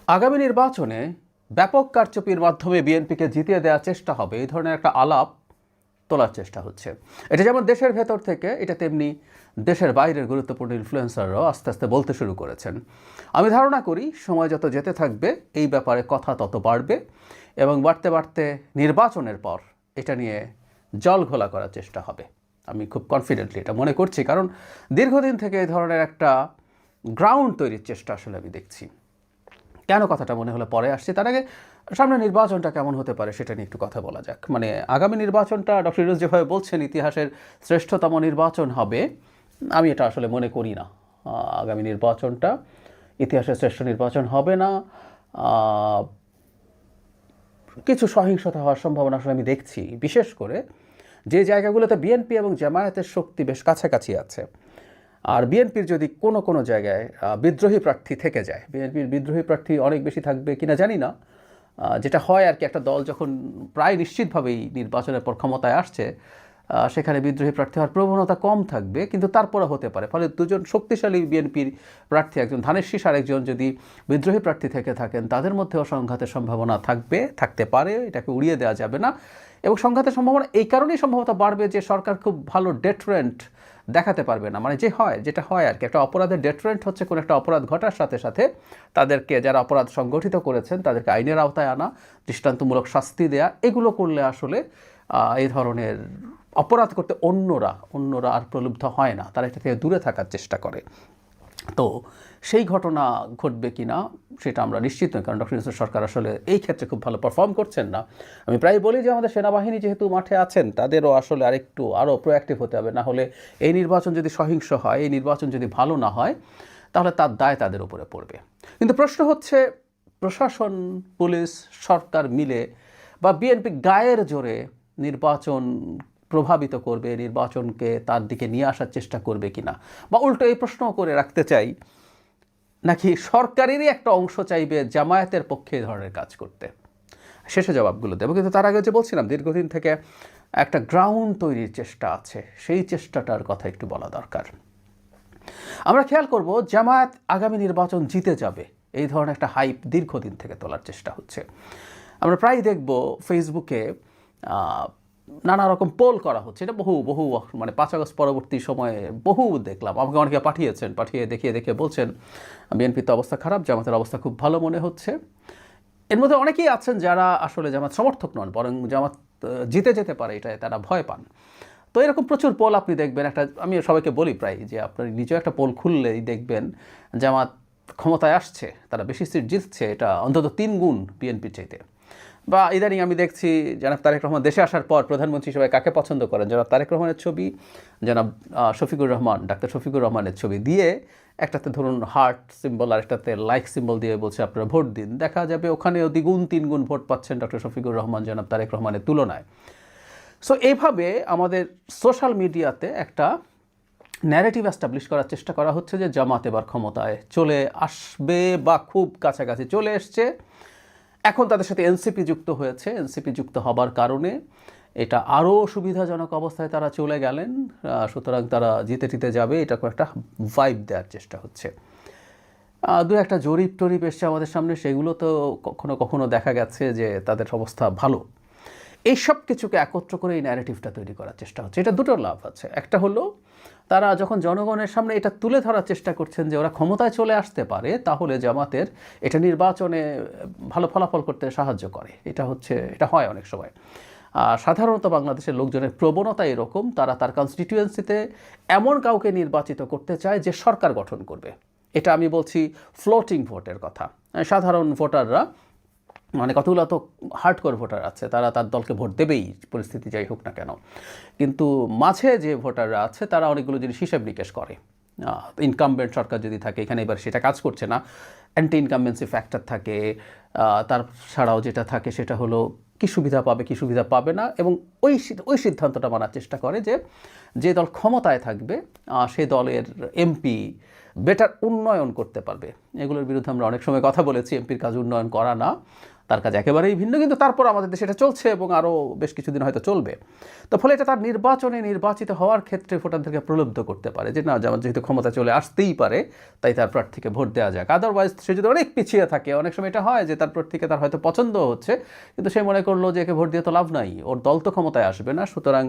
আগামী নির্বাচনে ব্যাপক কারচুপির মাধ্যমে বিএনপিকে জিতিয়ে দেওয়ার চেষ্টা হবে, এই ধরনের একটা আলাপ তোলার চেষ্টা হচ্ছে। এটা যেমন দেশের ভেতর থেকে, এটা তেমনি দেশের বাইরের গুরুত্বপূর্ণ ইনফ্লুয়েন্সাররাও আস্তে আস্তে বলতে শুরু করেছেন। আমি ধারণা করি সময় যত যেতে থাকবে এই ব্যাপারে কথা তত বাড়বে এবং বাড়তে বাড়তে নির্বাচনের পর এটা নিয়ে জল ঘোলা করার চেষ্টা হবে। আমি খুব কনফিডেন্টলি এটা মনে করছি, কারণ দীর্ঘদিন থেকে এই ধরনের একটা গ্রাউন্ড তৈরির চেষ্টা আসলে আমি দেখছি। কেন কথাটা মনে হলো পরে আসছে, তার আগে সামনে নির্বাচনটা কেমন হতে পারে সেটা নিয়ে একটু কথা বলা যাক। মানে আগামী নির্বাচনটা ডক্টর ইউনূস যেভাবে বলছেন ইতিহাসের শ্রেষ্ঠতম নির্বাচন হবে, আমি এটা আসলে মনে করি না। আগামী নির্বাচনটা ইতিহাসের শ্রেষ্ঠ নির্বাচন হবে না। কিছু সহিংসতা হওয়ার সম্ভাবনা আসলে আমি দেখছি, বিশেষ করে যে জায়গাগুলোতে বিএনপি এবং জামায়াতের শক্তি বেশ কাছাকাছি আছে। আর বিএনপির যদি কোনো কোনো জায়গায় বিদ্রোহী প্রার্থী থেকে যায়, বিএনপির বিদ্রোহী প্রার্থী অনেক বেশি থাকবে কিনা জানি না, যেটা হয় আর কি, একটা দল যখন প্রায় নিশ্চিতভাবেই নির্বাচনের পর ক্ষমতায় আসছে, সেখানে বিদ্রোহী প্রার্থী হওয়ার প্রবণতা কম থাকবে, কিন্তু তারপরে হতে পারে। ফলে দুজন শক্তিশালী বিএনপির প্রার্থী, একজন ধানের শীষ আর একজন যদি বিদ্রোহী প্রার্থী থেকে থাকেন, তাদের মধ্যেও সংঘাতের সম্ভাবনা থাকতে পারে, এটাকে উড়িয়ে দেওয়া যাবে না। এবং সংঘাতের সম্ভাবনা এই কারণেই সম্ভবত বাড়বে যে সরকার খুব ভালো ডেটারেন্ট দেখাতে পারবে না। মানে যেটা হয় আর কি, একটা অপরাধের ডেটারেন্ট হচ্ছে কোনো একটা অপরাধ ঘটার সাথে সাথে তাদেরকে, যারা অপরাধ সংগঠিত করেছেন তাদেরকে আইনের আওতায় আনা, দৃষ্টান্তমূলক শাস্তি দেয়া, এগুলো করলে আসলে এই ধরনের অপরাধ করতে অন্যরা আর প্রলুব্ধ হয় না, তারা এটা থেকে দূরে থাকার চেষ্টা করে। তো সেই ঘটনা ঘটবে কি না সেটা আমরা নিশ্চিত নই, কারণ ডক্টর ইউনূস সরকার আসলে এই ক্ষেত্রে খুব ভালো পারফর্ম করছেন না। আমি প্রায় বলি যে আমাদের সেনাবাহিনী যেহেতু মাঠে আছেন, তাদেরও আসলে আরও প্রোঅ্যাক্টিভ হতে হবে। না হলে এই নির্বাচন যদি সহিংস হয়, এই নির্বাচন যদি ভালো না হয়, তাহলে তার দায় তাদের উপরে পড়বে। কিন্তু প্রশ্ন হচ্ছে, প্রশাসন, পুলিশ, সরকার মিলে বা বিএনপি গায়ের জোরে নির্বাচন প্রভাবিত করবে, নির্বাচনকে তার দিকে নিয়ে আসার চেষ্টা করবে কিনা, বা উল্টো এই প্রশ্ন করে রাখতে চাই, নাকি সরকারেরই একটা অংশ চাইবে জামায়াতের পক্ষে এই ধরনের কাজ করতে। শেষে জবাবগুলো দেবো, কিন্তু তার আগে যে বলছিলাম দীর্ঘদিন থেকে একটা গ্রাউন্ড তৈরির চেষ্টা আছে, সেই চেষ্টাটার কথা একটু বলা দরকার। আমরা খেয়াল করব জামায়াত আগামী নির্বাচন জিতে যাবে, এই ধরনের একটা হাইপ দীর্ঘদিন থেকে তোলার চেষ্টা হচ্ছে। আমরা প্রায় দেখব ফেসবুকে নানা রকম পোল করা হচ্ছে, এটা বহু মানে 5 আগস্ট পরবর্তী সময়ে বহু দেখলাম। আমাকে অনেকে পাঠিয়ে দেখিয়ে বলছেন বিএনপির তো অবস্থা খারাপ, জামাতের অবস্থা খুব ভালো মনে হচ্ছে। এর মধ্যে অনেকেই আছেন যারা আসলে জামাত সমর্থক নন, বরং জামাত জিতে যেতে পারে এটাই তারা ভয় পান। তো এরকম প্রচুর পোল আপনি দেখবেন। আমি সবাইকে বলি প্রায় যে আপনার নিজেও একটা পোল খুললেই দেখবেন জামাত ক্ষমতায় আসছে, তারা বেশি সিট জিতছে, এটা অন্তত 3 গুণ বিএনপির চাইতে। বা ইদানিং আমি দেখছি জনাব তারেক রহমান দেশে আসার পর প্রধানমন্ত্রী হিসেবে কাকে পছন্দ করেন, জনাব তারেক রহমানের ছবি, জনাব ডাক্তার শফিকুর রহমানের ছবি দিয়ে, একটাতে ধরুন হার্ট সিম্বল আর একটাতে লাইক সিম্বল দিয়ে বলছে আপনারা ভোট দিন। দেখা যাবে ওখানেও 2 গুণ ভোট পাচ্ছেন ডক্টর শফিকুর রহমান জনাব তারেক রহমানের তুলনায়। সো এইভাবে আমাদের সোশ্যাল মিডিয়াতে একটা ন্যারেটিভ এস্টাবলিশ করার চেষ্টা করা হচ্ছে যে জামাত এবার ক্ষমতায় চলে আসবে বা খুব কাছাকাছি চলে এসছে। এখন তাদের সাথে এনসিপি যুক্ত হয়েছে, এনসিপি যুক্ত হবার কারণে এটা আরও সুবিধাজনক অবস্থায় তারা চলে গেলেন, সুতরাং তারা জিতে যাবে, এটা একটা ভাইব দেওয়ার চেষ্টা হচ্ছে। দু একটা জরিপ এসছে আমাদের সামনে, সেগুলো তো কখনো দেখা গেছে যে তাদের অবস্থা ভালো। এইসব কিছুকে একত্র করে এই ন্যারেটিভটা তৈরি করার চেষ্টা হচ্ছে। এটা দুটো লাভ আছে। একটা হলো তারা যখন জনগণের সামনে এটা তুলে ধরার চেষ্টা করছেন যে ওরা ক্ষমতায় চলে আসতে পারে, তাহলে জামাতের এটা নির্বাচনে ভালো ফলাফল করতে সাহায্য করে। এটা হয় অনেক সময়। সাধারণত বাংলাদেশের লোকজনের প্রবণতা এরকম, তারা তার কনস্টিটিউয়েন্সিতে এমন কাউকে নির্বাচিত করতে চায় যে সরকার গঠন করবে। এটা আমি বলছি ফ্লোটিং ভোটের কথা। সাধারণ ভোটাররা, মানে কতগুলো তো হার্ডকোর ভোটার আছে, তারা তার দলকে ভোট দেবেই পরিস্থিতি যাই হোক না কেন, কিন্তু মাঝে যে ভোটাররা আছে তারা অনেকগুলো জিনিস হিসাব নিকেশ করে। ইনকামবেন্ট সরকার যদি থাকে, এখানে এবার সেটা কাজ করছে না, অ্যান্টি ইনকামবেন্সি ফ্যাক্টর থাকে, তার ছাড়াও যেটা থাকে সেটা হলো কী সুবিধা পাবে কী সুবিধা পাবে না, এবং ওই সিদ্ধান্তটা মানার চেষ্টা করে যে দল ক্ষমতায় থাকবে সেই দলের এমপি বেটার উন্নয়ন করতে পারবে। এগুলোর বিরুদ্ধে আমরা অনেক সময় কথা বলেছি, এমপির কাজ উন্নয়ন করা না, তার কাজ একেবারেই ভিন্ন, কিন্তু তারপর আমাদের দেশে এটা চলছে এবং আরও বেশ কিছুদিন হয়তো চলবে। তো ফলে এটা তার নির্বাচনে নির্বাচিত হওয়ার ক্ষেত্রে ভোটারদেরকে প্রলুব্ধ করতে পারে যে না, যেমন যেহেতু ক্ষমতা চলে আসতেই পারে তাই তার প্রার্থীকে ভোট দেওয়া যাক। আদারওয়াইজ সে যদি অনেক পিছিয়ে থাকে, অনেক সময় এটা হয় যে তার প্রার্থীকে তার হয়তো পছন্দ হচ্ছে, কিন্তু সে মনে করলো যে একে ভোট দিয়ে তো লাভ নাই, ওর দল তো ক্ষমতায় আসবে না, সুতরাং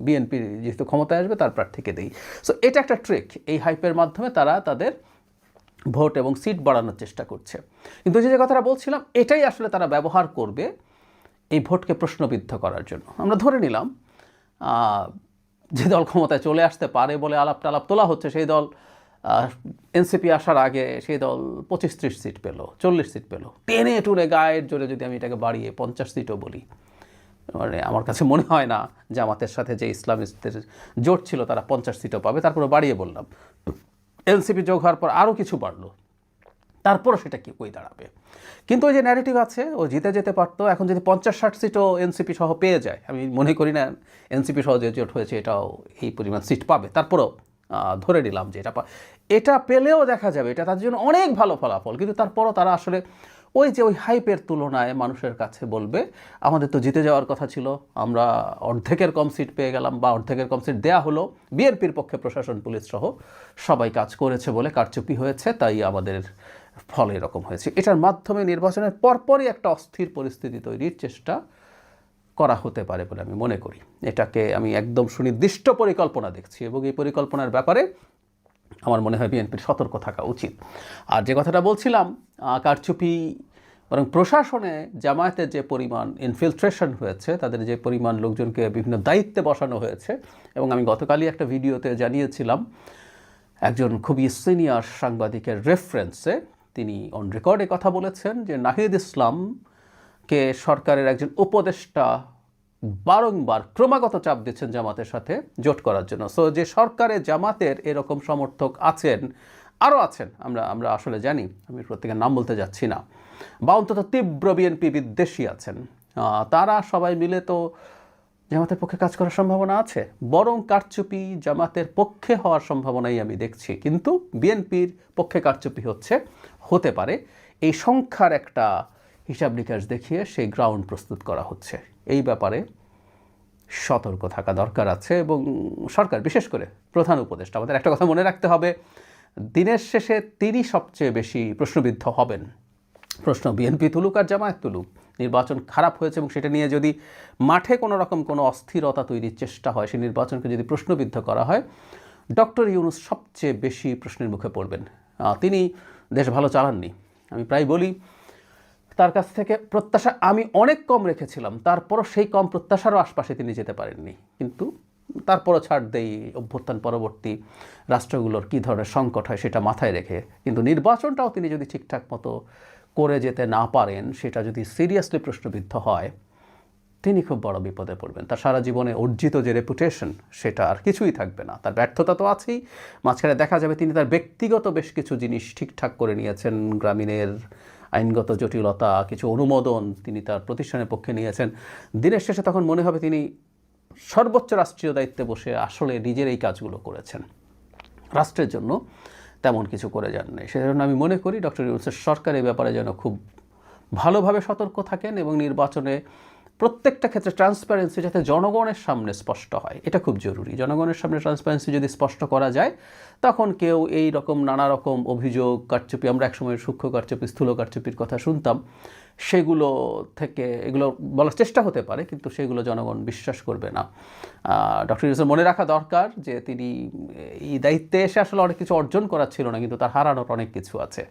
বিএনপি যেহেতু ক্ষমতায় আসবে তার প্রার্থীকে দেই। সো এটা একটা ট্রিক, এই হাইপের মাধ্যমে তারা তাদের ভোট এবং সিট বাড়ানোর চেষ্টা করছে। কিন্তু যে কথাটা বলছিলাম, এটাই আসলে তারা ব্যবহার করবে এই ভোটকে প্রশ্নবিদ্ধ করার জন্য। আমরা ধরে নিলাম যে দল ক্ষমতায় চলে আসতে পারে বলে আলাপ টালাপ তোলা হচ্ছে, সেই দল এনসিপি আসার আগে সেই দল 25-30 সিট পেল, 40 সিট পেল, টেনে টুনে গায়ের জোরে যদি আমি এটাকে বাড়িয়ে 50 সিটও বলি, মানে আমার কাছে মনে হয় না জামাতের সাথে যে ইসলামিস্টদের জোট ছিল তারা 50 সিটও পাবে। তারপরে বাড়িয়ে বললাম, এনসিপি যোগ হওয়ার পর আরও কিছু বাড়লো, তারপরও সেটা কি কই দাঁড়াবে? কিন্তু ওই যে ন্যারেটিভ আছে, ও জিতে যেতে পারতো। এখন যদি 50-60 সিটও এনসিপি সহ পেয়ে যায়, আমি মনে করি না এনসিপি সহ যে জোট হয়েছে এটাও এই পরিমাণ সিট পাবে, তারপরেও ধরে নিলাম যে এটা পেলেও দেখা যাবে এটা তার জন্য অনেক ভালো ফলাফল। কিন্তু তারপরও তারা আসলে ওই যে ওই হাইপের তুলনায় মানুষের কাছে বলবে আমাদের তো জিতে যাওয়ার কথা ছিল, আমরা অর্ধেকের কম সিট পেয়ে গেলাম, বা অর্ধেকের কম সিট দেয়া হলো, বিএনপির পক্ষে প্রশাসন পুলিশ সহ সবাই কাজ করেছে বলে কারচুপি হয়েছে, তাই আমাদের ফল এরকম হয়েছে। এটার মাধ্যমে নির্বাচনের পরপরই একটা অস্থির পরিস্থিতি তৈরির চেষ্টা করা হতে পারে বলে আমি মনে করি। এটাকে আমি একদম সুনির্দিষ্ট পরিকল্পনা দেখছি, এবং এই পরিকল্পনার ব্যাপারে আমার মনে হয় বিএনপির সতর্ক থাকা উচিত। আর যে কথাটা বলছিলাম কারচুপি, বরং প্রশাসনে জামায়াতের যে পরিমাণ ইনফিলট্রেশন হয়েছে, তাদের যে পরিমাণ লোকজনকে বিভিন্ন দায়িত্বে বসানো হয়েছে, এবং আমি গতকালই একটা ভিডিওতে জানিয়েছিলাম একজন খুবই সিনিয়র সাংবাদিকের রেফারেন্সে তিনি অন রেকর্ডে কথা বলেছেন যে নাহিদ ইসলামকে সরকারের একজন উপদেষ্টা বারংবার ক্রমাগত চাপ দিচ্ছেন জামাতের সাথে জোট করার জন্য। সো যে সরকারে জামাতের এরকম সমর্থক আছেন, আরও আছেন, আমরা আসলে জানি, আমি প্রত্যেকের নাম বলতে যাচ্ছি না, বা অন্তত তীব্র বিএনপি বিদ্বেষী আছেন, তারা সবাই মিলে তো জামাতের পক্ষে কাজ করার সম্ভাবনা আছে। বরং কারচুপি জামাতের পক্ষে হওয়ার সম্ভাবনাই আমি দেখছি, কিন্তু বিএনপির পক্ষে কারচুপি হতে পারে, এই সংখ্যার একটা হিসাব নিকাশ দেখিয়ে সেই গ্রাউন্ড প্রস্তুত করা হচ্ছে। এই ব্যাপারে সতর্ক থাকা দরকার আছে, এবং সরকার, বিশেষ করে প্রধান উপদেষ্টা, আমাদের একটা কথা মনে রাখতে হবে, দিনের শেষে তিনি সবচেয়ে বেশি প্রশ্নবিদ্ধ হবেন। প্রশ্ন বিএনপি তুলুক আর জামায়াত তুলুক, নির্বাচন খারাপ হয়েছে এবং সেটা নিয়ে যদি মাঠে কোনো রকম কোনো অস্থিরতা তৈরির চেষ্টা হয়, সেই নির্বাচনকে যদি প্রশ্নবিদ্ধ করা হয়, ডক্টর ইউনূস সবচেয়ে বেশি প্রশ্নের মুখে পড়বেন। তিনি দেশ ভালো চালাননি, আমি প্রায় বলি তার কাছ থেকে প্রত্যাশা আমি অনেক কম রেখেছিলাম, তারপরও সেই কম প্রত্যাশারও আশপাশে তিনি যেতে পারেননি। কিন্তু তারপরও ছাড় দেই, অভ্যুত্থান পরবর্তী রাষ্ট্রগুলোর কী ধরনের সংকট হয় সেটা মাথায় রেখে। কিন্তু নির্বাচনটাও তিনি যদি ঠিকঠাক মতো করে যেতে না পারেন, সেটা যদি সিরিয়াসলি প্রশ্নবিদ্ধ হয়, তিনি খুব বড় বিপদে পড়বেন। তার সারা জীবনে অর্জিত যে রেপুটেশন, সেটা আর কিছুই থাকবে না। তার ব্যর্থতা তো আছেই, মাঝখানে দেখা যাবে তিনি তার ব্যক্তিগত বেশ কিছু জিনিস ঠিকঠাক করে নিয়েছেন, গ্রামীণের আইনগত জটিলতা, কিছু অনুমোদন তিনি তার প্রতিষ্ঠানের পক্ষে নিয়েছেন। দিনের শেষে তখন মনে হবে তিনি সর্বোচ্চ রাষ্ট্রীয় দায়িত্বে বসে আসলে নিজের এই কাজগুলো করেছেন, রাষ্ট্রের জন্য তেমন কিছু করে যান নাই। সেজন্য আমি মনে করি ডক্টর ইউনূসের সরকার এই ব্যাপারে যেন খুব ভালোভাবে সতর্ক থাকেন, এবং নির্বাচনে প্রত্যেকটা ক্ষেত্রে ট্রান্সপারেন্সি যাতে জনগণের সামনে স্পষ্ট হয়, এটা খুব জরুরি। জনগণের সামনে ট্রান্সপারেন্সি যদি স্পষ্ট করা যায়, তখন কেউ এই রকম নানা রকম অভিযোগ, কারচুপি, আমরা একসময় সূক্ষ্ম কারচুপি, স্থূল কারচুপির কথা শুনতাম, সেগুলো থেকে এগুলো বলার চেষ্টা হতে পারে, কিন্তু সেগুলো জনগণ বিশ্বাস করবে না। ডক্টর ইউনূসের মনে রাখা দরকার যে তিনি এই দায়িত্বে এসে আসলে অনেক কিছু অর্জন করার ছিল না, কিন্তু তার হারানোর অনেক কিছু আছে।